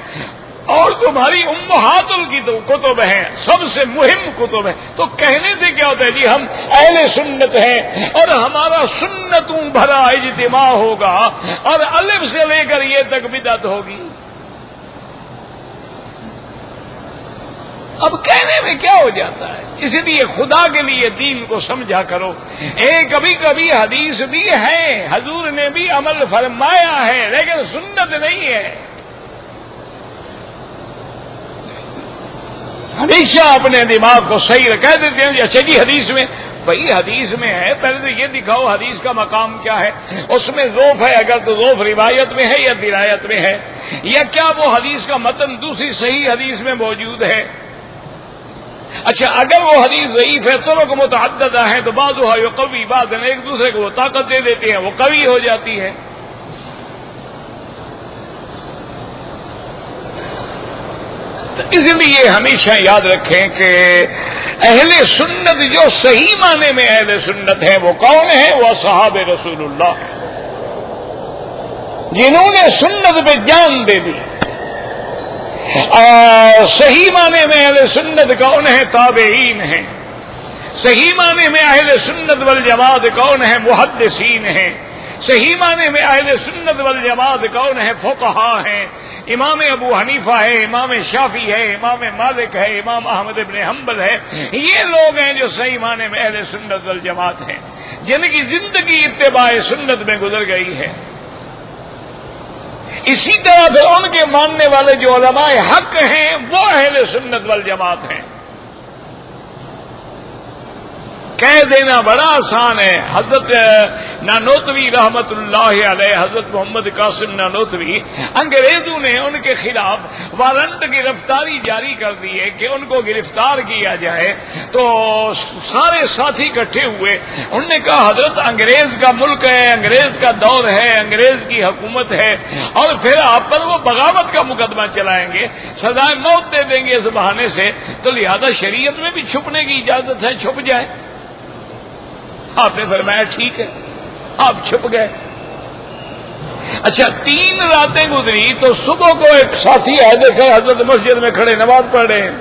اور تمہاری امہات الکتب ہیں، سب سے مہم کتب ہیں۔ تو کہنے سے کیا ہوتا ہے جی ہم اہل سنت ہیں اور ہمارا سنتوں بھرا اجتماع ہوگا، اور الف سے لے کر یہ تک بدعت ہوگی۔ اب کہنے میں کیا ہو جاتا ہے؟ اس لیے خدا کے لیے دین کو سمجھا کرو۔ کبھی کبھی حدیث بھی ہے، حضور نے بھی عمل فرمایا ہے، لیکن سنت نہیں ہے۔ ہمیشہ اپنے دماغ کو صحیح کہہ دیتے ہیں اچھا جی حدیث میں، بھائی حدیث میں ہے، پہلے تو یہ دکھاؤ حدیث کا مقام کیا ہے، اس میں ضعف ہے، اگر تو ضعف روایت میں ہے یا درایت میں ہے، یا کیا وہ حدیث کا متن دوسری صحیح حدیث میں موجود ہے۔ اچھا اگر وہ حدیث ضعیف ہے، طرق متعددہ ہیں تو بعضها یقوی بعضا، ایک دوسرے کو وہ طاقت دے دیتے ہیں، وہ قوی ہو جاتی ہے۔ اس لیے ہمیشہ یاد رکھیں کہ اہل سنت جو صحیح معنی میں اہل سنت ہے وہ کون ہے؟ وہ اصحاب رسول اللہ ہے، جنہوں نے سنت پہ جان دے دی۔ اور صحیح معنی میں اہل سنت کون ہے؟ تابعین ہیں۔ صحیح معنی میں اہل سنت والجماعت کون ہے؟ محدثین ہیں۔ صحیح معنی میں اہل سنت والجماعت کون ہے؟ فقہاء ہیں۔ امام ابو حنیفہ ہے، امام شافعی ہے، امام مالک ہے، امام احمد ابن حنبل ہے، یہ لوگ ہیں جو صحیح معنی میں اہل سنت والجماعت ہیں، جن کی زندگی اتباع سنت میں گزر گئی ہے۔ اسی طرح پھر ان کے ماننے والے جو علماء حق ہیں وہ اہل سنت والجماعت ہیں۔ کہہ دینا بڑا آسان ہے۔ حضرت نانوتوی رحمت اللہ علیہ، حضرت محمد قاسم نانوتوی، انگریزوں نے ان کے خلاف وارنٹ گرفتاری جاری کر دی ہے کہ ان کو گرفتار کیا جائے، تو سارے ساتھی اکٹھے ہوئے، انہوں نے کہا حضرت انگریز کا ملک ہے، انگریز کا دور ہے، انگریز کی حکومت ہے، اور پھر آپ پر وہ بغاوت کا مقدمہ چلائیں گے، سزائے موت دے دیں گے اس بہانے سے، تو لہذا شریعت میں بھی چھپنے کی اجازت ہے، چھپ جائے۔ آپ نے فرمایا ٹھیک ہے، آپ چھپ گئے۔ اچھا 3 راتیں گزری تو صبح کو ایک ساتھی ہے، دیکھا حضرت مسجد میں کھڑے نماز پڑھ رہے ہیں،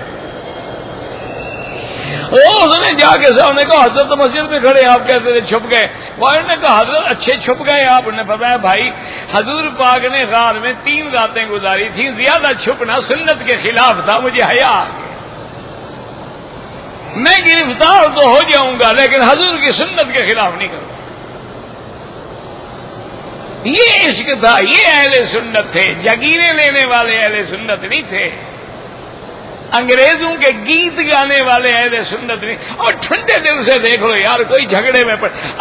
اس نے جا کے نے کہا حضرت مسجد میں کھڑے آپ کہتے تھے چھپ گئے؟ وہ نے کہا حضرت اچھے چھپ گئے آپ؟ نے فرمایا بھائی حضور پاک نے غار میں 3 راتیں گزاری تھیں، زیادہ چھپنا سنت کے خلاف تھا، مجھے حیا آ گیا، میں گرفتار تو ہو جاؤں گا لیکن حضور کی سنت کے خلاف نہیں کروں۔ یہ عشق تھا، یہ اہل سنت تھے، جگیرے لینے والے اہل سنت نہیں تھے، انگریزوں کے گیت گانے والے اہل سنت نہیں۔ اور ٹھنڈے دل سے دیکھ لو یار، کوئی جھگڑے میں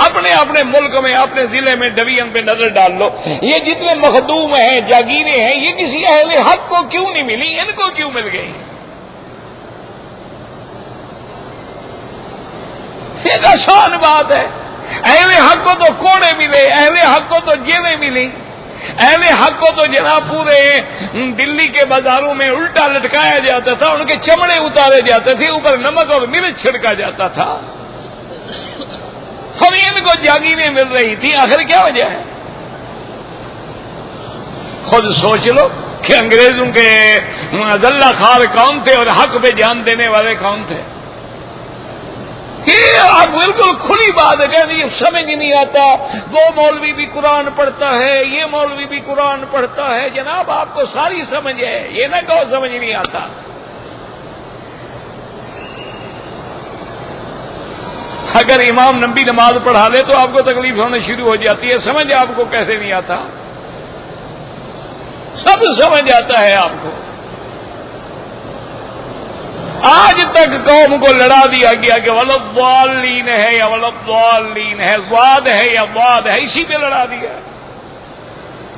اپنے اپنے ملک میں، اپنے ضلع میں ڈویژن پہ نظر ڈال لو، یہ جتنے مخدوم ہیں، جاگیریں ہیں، یہ کسی اہل حق کو کیوں نہیں ملی؟ ان کو کیوں مل گئی؟ ایک آسان بات ہے، اہل حق کو تو کوڑے ملے، اہل حق کو تو جیلیں ملی، اہل حق کو تو جناب پورے دلی کے بازاروں میں الٹا لٹکایا جاتا تھا، ان کے چمڑے اتارے جاتے تھے، اوپر نمک اور مرچ چھڑکا جاتا تھا، اور ان کو جاگیریں مل رہی تھی، آخر کیا وجہ ہے؟ خود سوچ لو کہ انگریزوں کے ذلہ خوار کون تھے اور حق پہ جان دینے والے کون تھے؟ یہ آپ بالکل کھلی بات ہے، کہ یہ سمجھ نہیں آتا، وہ مولوی بھی قرآن پڑھتا ہے، یہ مولوی بھی قرآن پڑھتا ہے، جناب آپ کو ساری سمجھ ہے، یہ نہ کہو سمجھ نہیں آتا۔ اگر امام نبی نماز پڑھا لے تو آپ کو تکلیف ہونے شروع ہو جاتی ہے، سمجھ آپ کو کیسے نہیں آتا؟ سب سمجھ آتا ہے آپ کو۔ آج تک قوم کو لڑا دیا گیا کہ ولضالین ہے یا ولضالین ہے، ضاد ہے یا ضاد ہے، اسی پہ لڑا دیا۔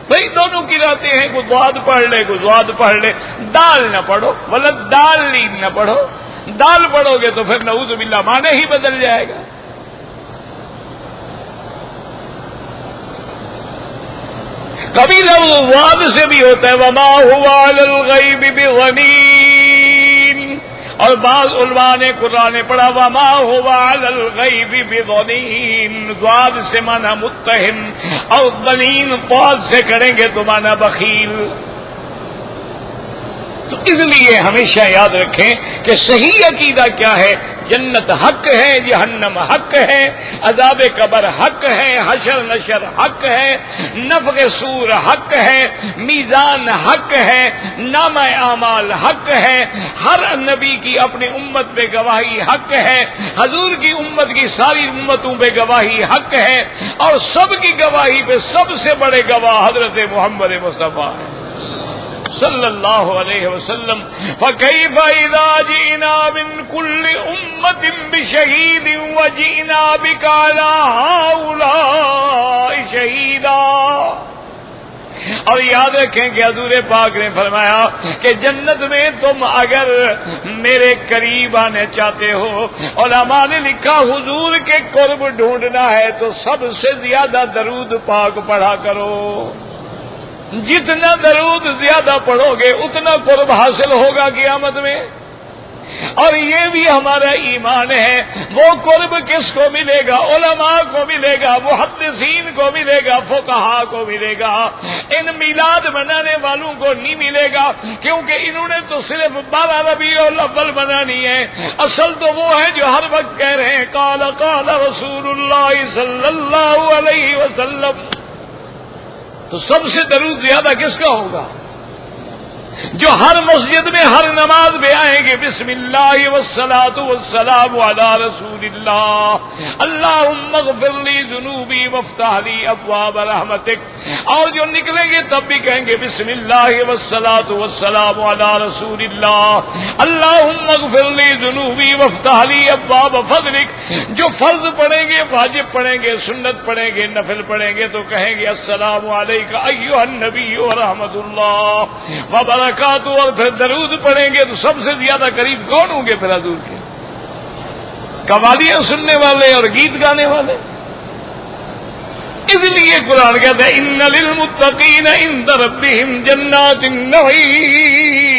بھئی دونوں کی راتیں ہیں، کوئی ضاد پڑھ لے کوئی ضاد پڑھ لے، دال نہ پڑھو، ولضالین نہ پڑھو، دال پڑھو گے تو پھر نعوذ باللہ معنی ہی بدل جائے گا۔ کبھی لفظ ضاد سے بھی ہوتا ہے وما هو علی الغیب بضنین، اور بعض علماء نے قرآن پڑھا وما هو علی الغیب بضنین، ضاد سے مانا متہم، اور ضنین ضاد سے کریں گے تو مانا بخیل۔ تو اس لیے ہمیشہ یاد رکھیں کہ صحیح عقیدہ کیا ہے، جنت حق ہے، جہنم حق ہے، عذاب قبر حق ہے، حشر نشر حق ہے، نفخ صور حق ہے، میزان حق ہے، نامہ اعمال حق ہے، ہر نبی کی اپنی امت پہ گواہی حق ہے، حضور کی امت کی ساری امتوں پہ گواہی حق ہے، اور سب کی گواہی پہ سب سے بڑے گواہ حضرت محمد مصطفیٰ ہے۔ صلی اللہ علیہ وسلم فَكَيْفَ إِذَا جِئْنَا مِنْ كُلِّ أُمَّةٍ بِشَهِيدٍ وَجِئْنَا بِكَ عَلَىٰ هَٰؤُلَاءِ شَهِيدًا۔ اور یاد رکھیں کہ حضور پاک نے فرمایا کہ جنت میں تم اگر میرے قریب آنے چاہتے ہو، علماء نے لکھا حضور کے قرب ڈھونڈنا ہے تو سب سے زیادہ درود پاک پڑھا کرو، جتنا درود زیادہ پڑھو گے اتنا قرب حاصل ہوگا قیامت میں۔ اور یہ بھی ہمارا ایمان ہے، وہ قرب کس کو ملے گا؟ علماء کو ملے گا، محدثین کو ملے گا، فقہاء کو ملے گا، ان میلاد منانے والوں کو نہیں ملے گا، کیونکہ انہوں نے تو صرف 12 ربیع الاول منانی ہے۔ اصل تو وہ ہے جو ہر وقت کہہ رہے ہیں قال قال رسول اللہ صلی اللہ علیہ وسلم۔ تو سب سے درود زیادہ کس کا ہوگا؟ جو ہر مسجد میں ہر نماز میں آئیں گے بسم اللہ والصلاۃ والسلام علی رسول اللہ، اللہم اغفر لی ذنوبی وافتح لی ابواب رحمتک، اور جو نکلیں گے تب بھی کہیں گے بسم اللہ والصلاۃ والسلام علی رسول اللہ، اللہم اغفر لی ذنوبی وافتح لی ابواب فضلک۔ جو فرض پڑھیں گے، واجب پڑھیں گے، سنت پڑھیں گے، نفل پڑھیں گے تو کہیں گے السلام علیکہ ایھا النبی ورحمۃ اللہ وبرکاتہ، اور پھر درود پڑھیں گے تو سب سے زیادہ قریب کون ہوں گے پھر حضور کے؟ قوالیاں سننے والے اور گیت گانے والے۔ اس لیے قرآن کہتا ہے ان للمتقین عند ربہم جنات النعیم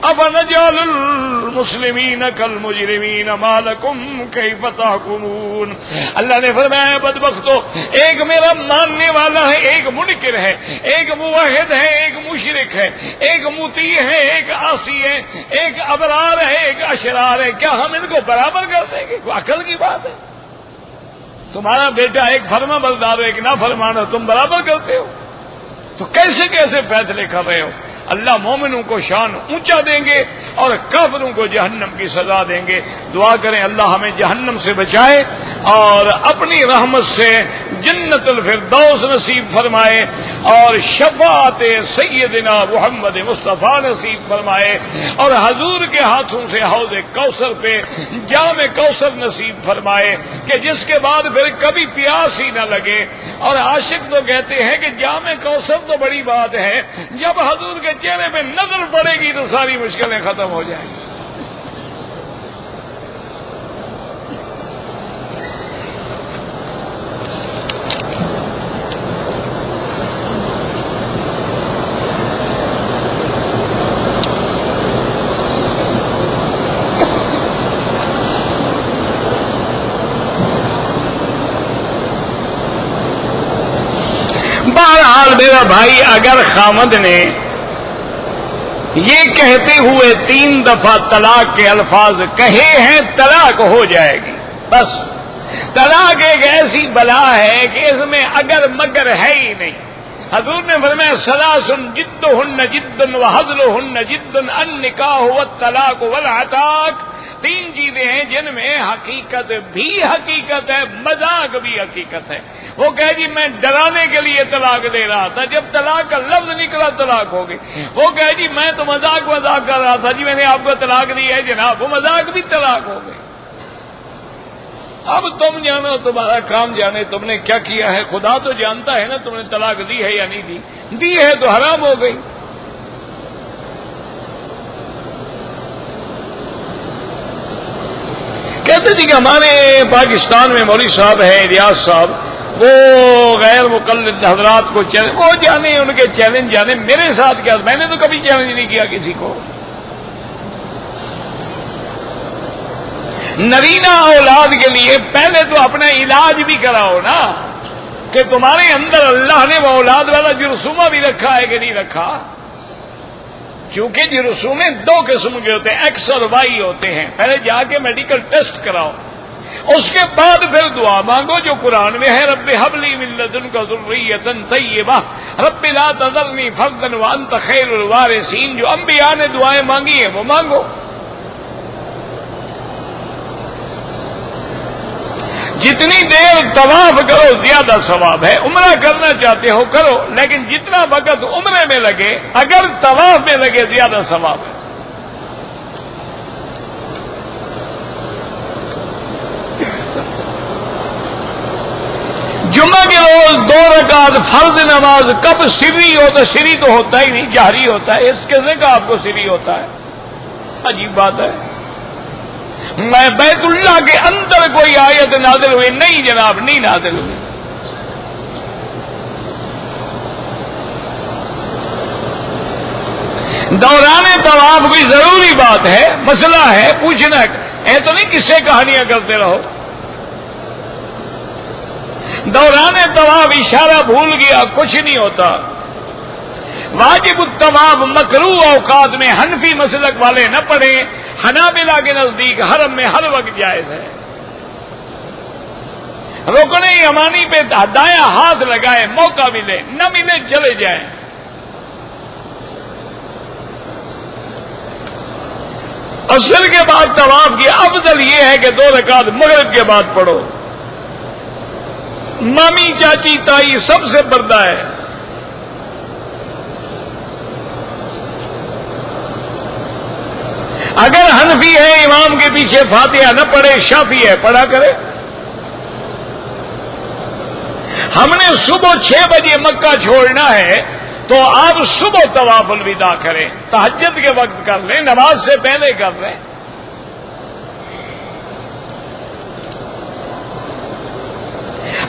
افنجعل المسلمین کالمجرمین ما لکم کیف تحکمون۔ اللہ نے فرمایا بدبختو، ایک میرا ماننے والا ہے، ایک منکر ہے، ایک موحد ہے، ایک مشرک ہے، ایک مطیع ہے، ایک عاصی ہے، ایک ابرار ہے، ایک اشرار ہے، کیا ہم ان کو برابر کر دیں گے؟ کوئی عقل کی بات ہے؟ تمہارا بیٹا ایک فرما بردار ایک نافرمان ہو، تم برابر کرتے ہو؟ تو کیسے کیسے فیصلے کر رہے ہو؟ اللہ مومنوں کو شان اونچا دیں گے اور کافروں کو جہنم کی سزا دیں گے۔ دعا کریں اللہ ہمیں جہنم سے بچائے اور اپنی رحمت سے جنت الفردوس نصیب فرمائے اور شفاعت سیدنا محمد مصطفیٰ نصیب فرمائے، اور حضور کے ہاتھوں سے حوض کوثر پہ جام کوثر نصیب فرمائے کہ جس کے بعد پھر کبھی پیاس ہی نہ لگے۔ اور عاشق تو کہتے ہیں کہ جام کوثر تو بڑی بات ہے، جب حضور کے چہرے پہ نظر پڑے گی تو ساری مشکلیں ختم ہو جائیں گی۔ بہرحال میرا بھائی، اگر خامد نے یہ کہتے ہوئے 3 دفعہ طلاق کے الفاظ کہے ہیں طلاق ہو جائے گی۔ بس طلاق ایک ایسی بلا ہے کہ اس میں اگر مگر ہے ہی نہیں۔ حضور نے فرمایا ثلاث جدہن جد وہزلہن جد النکاح والطلاق والعتاق۔ 3 چیزیں ہیں جن میں حقیقت بھی حقیقت ہے، مذاق بھی حقیقت ہے۔ وہ کہے جی میں ڈرانے کے لیے طلاق دے رہا تھا، جب طلاق کا لفظ نکلا طلاق ہو گئی۔ وہ کہے جی میں تو مذاق کر رہا تھا، جی میں نے آپ کو طلاق دی ہے جناب، وہ مذاق بھی طلاق ہو گئی۔ اب تم جانو، تمہارا کام جانے تم نے کیا کیا ہے، خدا تو جانتا ہے نا تم نے طلاق دی ہے یا نہیں دی ہے تو حرام ہو گئی۔ کہتے تھے کہ ہمارے پاکستان میں مولوی صاحب ہیں الیاس صاحب، وہ غیر مقلد حضرات کو چیلنج، وہ جانے ان کے چیلنج جانے، میرے ساتھ کیا، میں نے تو کبھی چیلنج نہیں کیا کسی کو۔ نرینہ اولاد کے لیے پہلے تو اپنا علاج بھی کراؤ نا، کہ تمہارے اندر اللہ نے وہ اولاد والا جرثومہ بھی رکھا ہے کہ نہیں رکھا۔ کیونکہ جرثومے 2 قسم کے ہوتے ہیں، ایکس اور وائی ہوتے ہیں۔ پہلے جا کے میڈیکل ٹیسٹ کراؤ، اس کے بعد پھر دعا مانگو جو قرآن میں ہے، رب ہب لی من لدنک ذریۃ طیبہ رب لا تذرنی فردا وانت خیر الوارثین۔ جو انبیاء نے دعائیں مانگی ہیں وہ مانگو۔ جتنی دیر طواف کرو زیادہ ثواب ہے. عمرہ کرنا چاہتے ہو کرو، لیکن جتنا وقت عمرے میں لگے اگر طواف میں لگے زیادہ ثواب ہے. جمعہ کے روز 2 رکعت فرض نماز کب سری ہو؟ تو سری تو ہوتا ہی نہیں، جہری ہوتا ہے. اس کس نے کہا آپ کو سری ہوتا ہے؟ عجیب بات ہے. میں بیت اللہ کے اندر کوئی آیت نازل ہوئی؟ نہیں جناب، نہیں نازل ہوئی. دوران طواف کوئی ضروری بات ہے، مسئلہ ہے، پوچھنا ہے. تو نہیں کس سے کہانیاں کرتے رہو. دوران طواف اشارہ بھول گیا کچھ نہیں ہوتا. واجب الطواف مکروہ اوقات میں حنفی مسلک والے نہ پڑھیں، حنابلہ کے نزدیک حرم میں ہر وقت جائز ہے. رکن یمانی پہ دایاں ہاتھ لگائے، موقع ملے نہ ملے چلے جائیں. عصر کے بعد طواف کی افضل یہ ہے کہ 2 رکعت مغرب کے بعد پڑھو. مامی چاچی تائی سب سے پردہ ہے. اگر حنفی ہے امام کے پیچھے فاتحہ نہ پڑھے، شافعی ہے پڑھا کرے. ہم نے صبح 6 بجے مکہ چھوڑنا ہے تو آپ صبح طواف الوداع کریں، تہجد کے وقت کر لیں، نماز سے پہلے کر لیں.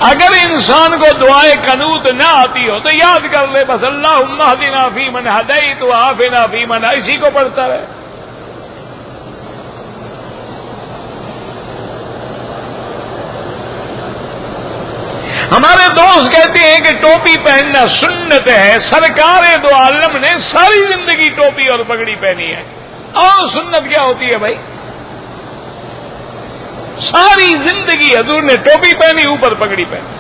اگر انسان کو دعائے قنوت نہ آتی ہو تو یاد کر لے بس اللہم اہدنا فیمن ہدیت وعافنا فیمن، اسی کو پڑھتا رہے. ہمارے دوست کہتے ہیں کہ ٹوپی پہننا سنت ہے. سرکار دو عالم نے ساری زندگی ٹوپی اور پگڑی پہنی ہے. اور سنت کیا ہوتی ہے بھائی؟ ساری زندگی حضور نے ٹوپی پہنی، اوپر پگڑی پہنی.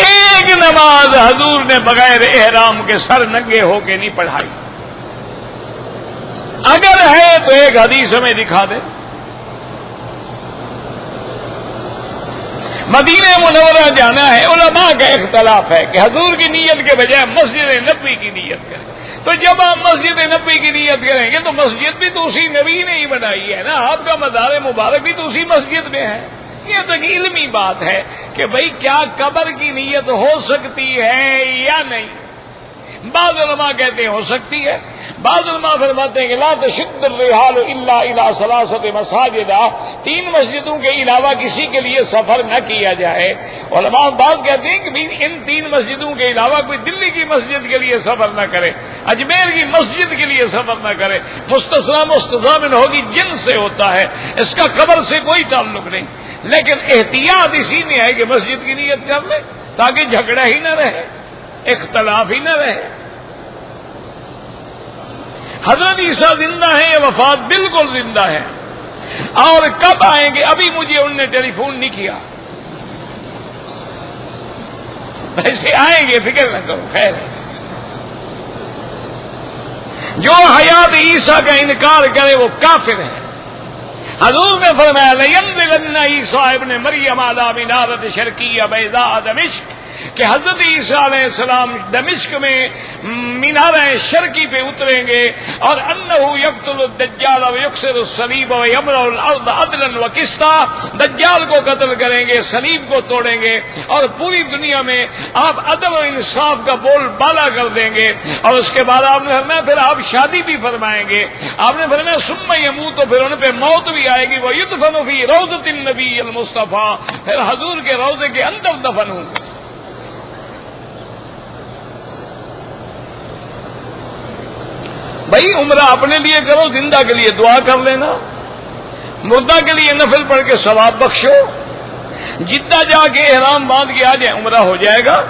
ایک نماز حضور نے بغیر احرام کے سر ننگے ہو کے نہیں پڑھائی. اگر ہے تو ایک حدیث ہمیں دکھا دے. مدینہ منورہ جانا ہے، علماء کا اختلاف ہے کہ حضور کی نیت کے بجائے مسجد نبوی کی نیت کریں. تو جب آپ مسجد نبوی کی نیت کریں گے تو مسجد بھی تو اسی نبی نے ہی بنائی ہے نا، آپ کا مزار مبارک بھی تو اسی مسجد میں ہے. یہ تو علمی بات ہے کہ بھئی کیا قبر کی نیت ہو سکتی ہے یا نہیں. بعض علماء کہتے ہیں ہو سکتی ہے، بعض علماء فرماتے ہیں کہ لا تشد الرحال الا الى 3 مساجد، 3 مسجدوں کے علاوہ کسی کے لیے سفر نہ کیا جائے. علماء بعض کہتے ہیں کہ ان 3 مسجدوں کے علاوہ کوئی دلی کی مسجد کے لیے سفر نہ کرے، اجمیر کی مسجد کے لیے سفر نہ کرے. مستثنی مستضمن ہوگی جن سے ہوتا ہے، اس کا قبر سے کوئی تعلق نہیں. لیکن احتیاط اسی میں ہے کہ مسجد کی نیت کر لے تاکہ جھگڑا ہی نہ رہے، اختلاف ہی نہ رہے. حضرت عیسیٰ زندہ ہیں یا وفات؟ بالکل زندہ ہے. اور کب آئیں گے؟ ابھی مجھے انہوں نے ٹیلی فون نہیں کیا. ایسے آئیں گے، فکر نہ کرو. خیر، جو حیات عیسیٰ کا انکار کرے وہ کافر ہے. حضور نے فرمایا لَيَنزِلَنَّ عیسیٰ ابن مریم علی منارۃ شرقیہ بیضاء دمشق، کہ حضرت عیسیٰ علیہ السلام دمشق میں مینارہ شرقی پہ اتریں گے، اور انہ یقتل الدجال ویکسر الصلیب ویملأ الارض عدلا وقسطا، دجال کو قتل کریں گے، صلیب کو توڑیں گے، اور پوری دنیا میں آپ عدل و انصاف کا بول بالا کر دیں گے. اور اس کے بعد آپ نے فرمایا پھر آپ شادی بھی فرمائیں گے. آپ نے فرمایا ثم یموت، تو پھر ان پہ موت بھی آئے گی. ویدفن فی روضۃ النبی المصطفیٰ، پھر حضور کے روضے کے اندر دفن ہوں گے. بھائی عمرہ اپنے لیے کرو، زندہ کے لیے دعا کر لینا، مردہ کے لیے نفل پڑھ کے ثواب بخشو. جدہ جا کے احرام باندھ کے آ جائیں، عمرہ ہو جائے گا.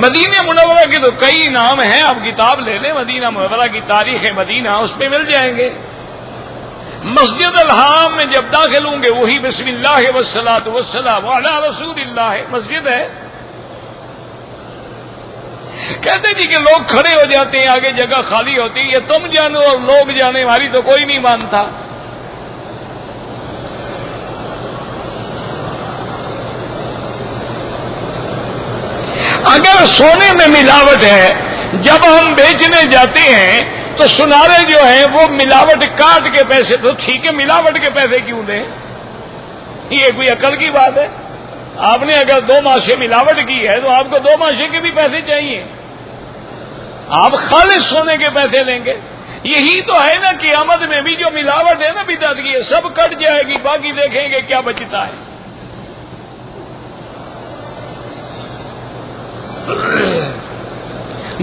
مدینہ منورہ کے تو کئی نام ہیں، آپ کتاب لے لیں مدینہ منورہ کی تاریخ مدینہ، اس پہ مل جائیں گے. مسجد الحرام میں جب داخل ہوں گے وہی بسم اللہ والصلاۃ والسلام علی رسول اللہ مسجد ہے. کہتے جی کہ لوگ کھڑے ہو جاتے ہیں، آگے جگہ خالی ہوتی ہے، یہ تم جانو اور لوگ جانے، ہماری تو کوئی نہیں مانتا. اگر سونے میں ملاوٹ ہے، جب ہم بیچنے جاتے ہیں تو سنارے جو ہیں وہ ملاوٹ کاٹ کے پیسے، تو ٹھیک ہے ملاوٹ کے پیسے کیوں دیں؟ یہ کوئی عقل کی بات ہے؟ آپ نے اگر 2 ماشے ملاوٹ کی ہے تو آپ کو 2 ماشے کے بھی پیسے چاہیے، آپ خالص سونے کے پیسے لیں گے؟ یہی تو ہے نا قیامت میں بھی جو ملاوٹ ہے نا بدعت کی، سب کٹ جائے گی، باقی دیکھیں گے کیا بچتا ہے۔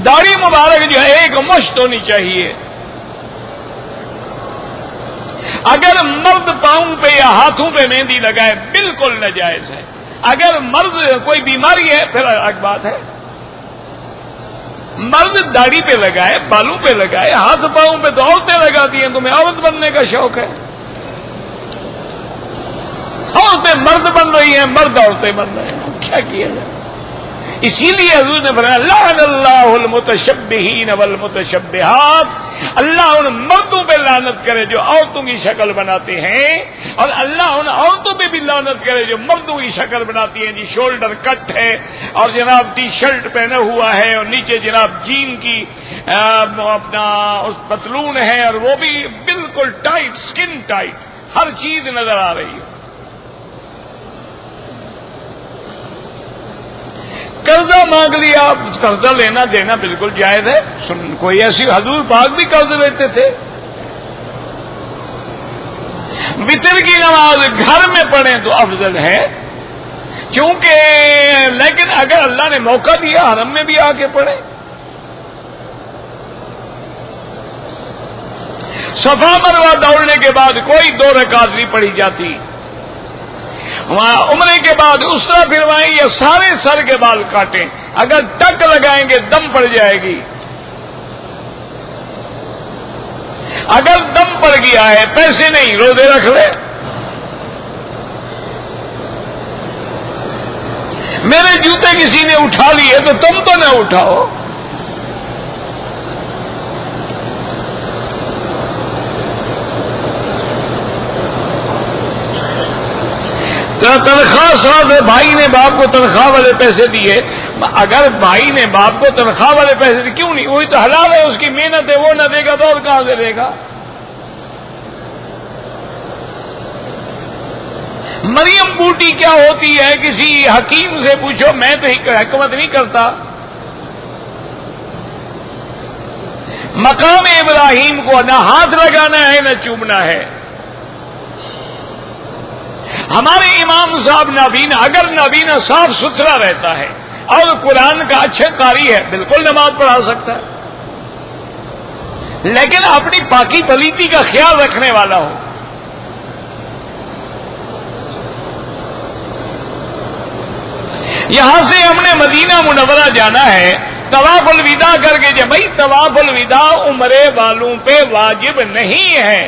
داڑھی مبارک جو ہے ایک مشت ہونی چاہیے۔ اگر مرد پاؤں پہ یا ہاتھوں پہ مہندی لگائے بالکل ناجائز ہے۔ اگر مرد کوئی بیماری ہے پھر ایک بات ہے، مرد داڑھی پہ لگائے، بالوں پہ لگائے، ہاتھ پاؤں پہ تو عورتیں لگاتی ہیں، تمہیں عورت بننے کا شوق ہے؟ عورتیں مرد بن رہی ہیں، مرد عورتیں بن رہے ہیں، کیا کیا جائے؟ اسی لیے حضور نے فرمایا لعن اللہ المتشبہین والمتشبہات، اللہ ان مردوں پہ لعنت کرے جو عورتوں کی شکل بناتے ہیں، اور اللہ ان عورتوں پہ بھی لعنت کرے جو مردوں کی شکل بناتی ہیں۔ جی شولڈر کٹ ہے اور جناب ٹی شرٹ پہنا ہوا ہے اور نیچے جناب جین کی اپنا پتلون ہے، اور وہ بھی بالکل ٹائٹ، سکن ٹائٹ، ہر چیز نظر آ رہی ہے۔ قرضہ مانگ لیا، قرضہ لینا دینا بالکل جائز ہے، کوئی ایسی حضور پاک بھی قرض لیتے تھے۔ وتر کی نماز گھر میں پڑھیں تو افضل ہے، چونکہ لیکن اگر اللہ نے موقع دیا حرم میں بھی آ کے پڑھیں۔ صفا مروہ دوڑنے کے بعد کوئی 2 رکعت نہیں پڑھی جاتی۔ وہاں عمرے کے بعد اسرا پھروائیں یا سارے سر کے بال کاٹیں، اگر ٹک لگائیں گے دم پڑ جائے گی۔ اگر دم پڑ گیا ہے، پیسے نہیں، روزے رکھ لے۔ میرے جوتے کسی نے اٹھا لیے تو تم تو نہ اٹھاؤ۔ تنخواہ صاحب بھائی نے باپ کو تنخواہ والے پیسے دیے، اگر بھائی نے باپ کو تنخواہ والے پیسے دیے کیوں نہیں؟ وہی تو حلال ہے، اس کی محنت ہے، وہ نہ دے گا تو اور کہاں سے دے گا؟ مریم بوٹی کیا ہوتی ہے کسی حکیم سے پوچھو، میں تو حکمت نہیں کرتا۔ مقام ابراہیم کو نہ ہاتھ لگانا ہے نہ چومنا ہے۔ ہمارے امام صاحب نابینا، اگر نابینا صاف ستھرا رہتا ہے اور قرآن کا اچھا قاری ہے، بالکل نماز پڑھا سکتا ہے، لیکن اپنی پاکی پلیتی کا خیال رکھنے والا ہو۔ یہاں سے ہم نے مدینہ منورہ جانا ہے، طواف الوداع کر کے جب بھائی طواف الوداع عمرے والوں پہ واجب نہیں ہے،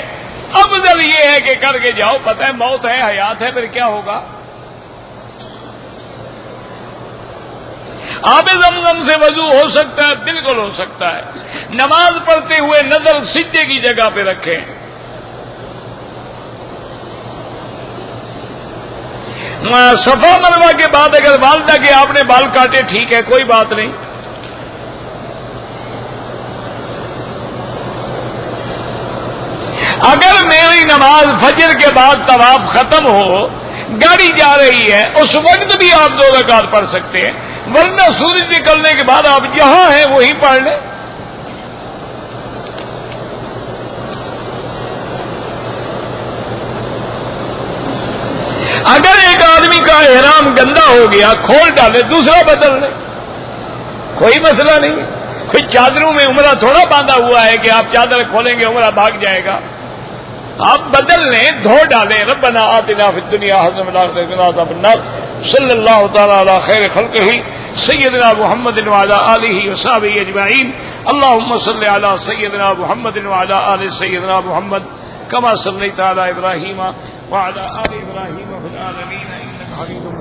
افضل یہ ہے کہ کر کے جاؤ، پتہ ہے موت ہے حیات ہے، پھر کیا ہوگا؟ آب زمزم سے وضو ہو سکتا ہے، بالکل ہو سکتا ہے۔ نماز پڑھتے ہوئے نظر سجدے کی جگہ پہ رکھیں۔ صفا مروہ کے بعد اگر والدہ کے آپ نے بال کاٹے ٹھیک ہے، کوئی بات نہیں۔ اگر میری نماز فجر کے بعد طواف ختم ہو، گاڑی جا رہی ہے، اس وقت بھی آپ 2 رکعت پڑھ سکتے ہیں، ورنہ سورج نکلنے کے بعد آپ جہاں ہیں وہیں پڑھ لیں۔ اگر ایک آدمی کا احرام گندا ہو گیا، کھول ڈالے، دوسرا بدل لے، کوئی مسئلہ نہیں۔ کوئی چادروں میں عمرہ تھوڑا باندھا ہوا ہے کہ آپ چادر کھولیں گے عمرہ بھاگ جائے گا، آپ بدل لیں، دھو ڈالیں۔ ربنا آتنا فی الدنیا حسنۃ وفی الآخرۃ حسنۃ وقنا عذاب النار۔ صلی اللہ تعالی علی خیر خلقہ سیدنا محمد وعلی آلہ وصحبہ اجمعین۔ اللہم صل علی سیدنا محمد وعلی آل سیدنا محمد کما صلیت علی ابراہیم وعلی آل ابراہیم فی العالمین انک حمید